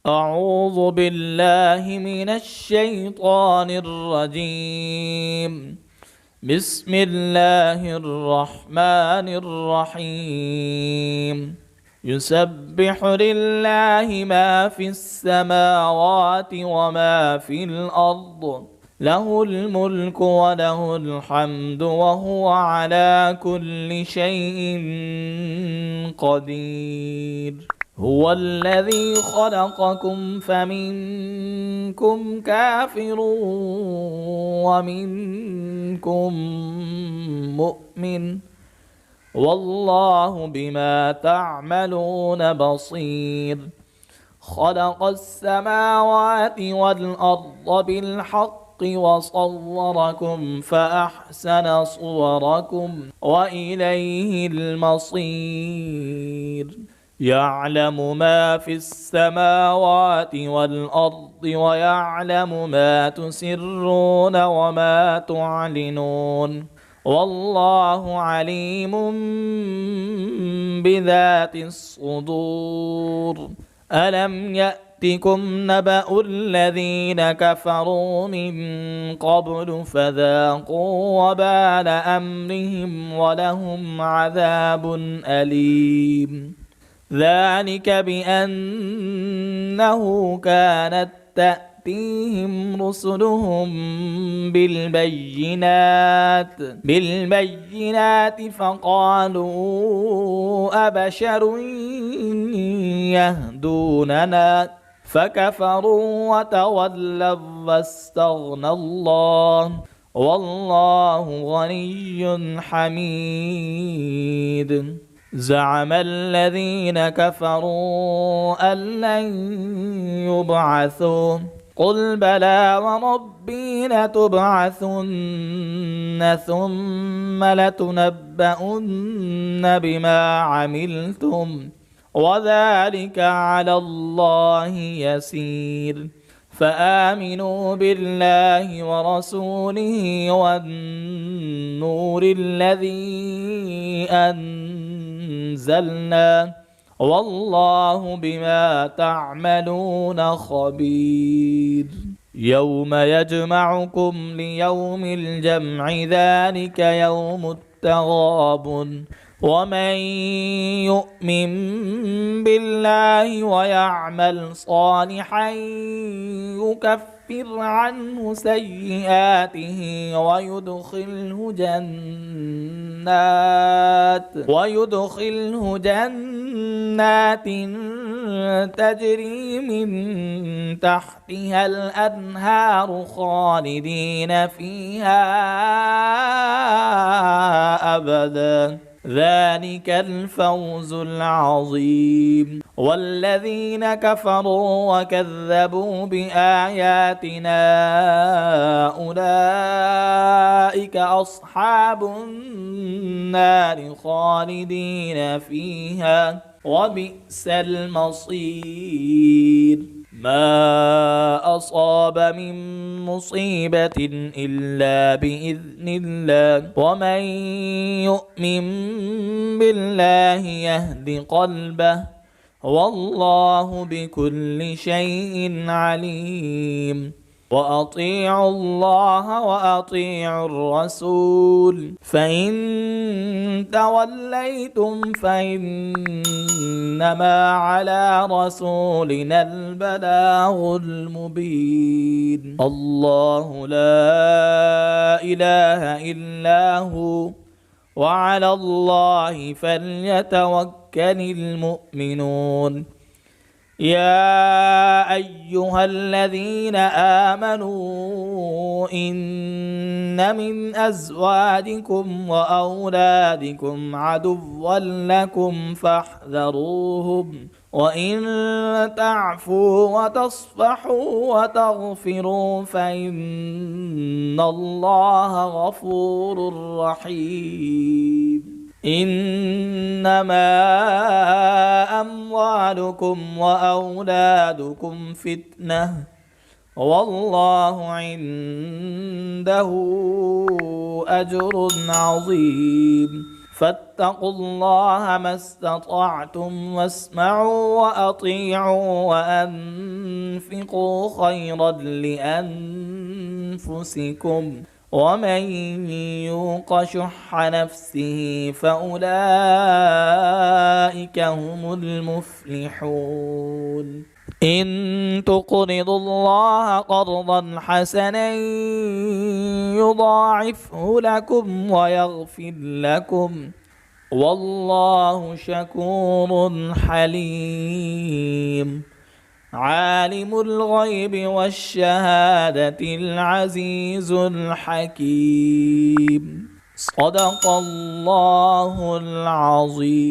أعوذ بالله من الشيطان الرجيم. بسم الله الرحمن الرحيم. يسبح لله ما في السماوات وما في الأرض، له الملك وله الحمد وهو على كل شيء قدير. هو الذي خلقكم فمنكم كافر ومنكم مؤمن، والله بما تعملون بصير. خلق السماوات والأرض بالحق وصوركم فأحسن صوركم وإليه المصير. يعلم ما في السماوات والأرض ويعلم ما تسرون وما تعلنون، والله عليم بذات الصدور. ألم يأتكم نبأ الذين كفروا من قبل فذاقوا وبال أمرهم ولهم عذاب أليم. ذلك بأنه كانت تأتيهم رسلهم بالبينات فقالوا أبشر يهدوننا فكفروا وتولوا واستغنى الله، والله غني حميد. زعم الذين كفروا أن لن يبعثوا، قل بلى وربي لتبعثن ثم لتنبؤن بما عملتم وذلك على الله يسير. فآمنوا بالله ورسوله والنور الذي أنزلنا، والله بما تعملون خبير. يوم يجمعكم ليوم الجمع ذلك يوم التغابن، ومن يؤمن بالله ويعمل صالحا يكفر عنه سيئاته ويدخله جنات تجري من تحتها الأنهار خالدين فيها أبدا، ذلك الفوز العظيم. والذين كفروا وكذبوا بآياتنا أولئك أصحاب النار خالدين فيها وبئس المصير. ما أصاب من مصيبة إلا بإذن الله، ومن يؤمن بالله يهد قلبه، والله بكل شيء عليم. وأطيعوا الله وأطيعوا الرسول، فإن توليتم فإنما على رسولنا البلاغ المبين. الله لا إله إلا هو، وعلى الله فليتوكل المؤمنون. يا أيها الذين آمنوا إن من أزواجكم وأولادكم عدوا لكم فاحذروهم، وإن تعفوا وتصفحوا وتغفروا فإن الله غفور رحيم. إنما أموالكم وأولادكم فتنة، والله عنده أجر عظيم. فاتقوا الله ما استطعتم واسمعوا وأطيعوا وأنفقوا خيرا لأنفسكم ومن يوق شح نفسه فأولئك هم المفلحون إن تقرضوا الله قرضا حسنا يضاعفه لكم ويغفر لكم والله شكور حليم عالم الغيب والشهادة العزيز الحكيم صدق الله العظيم.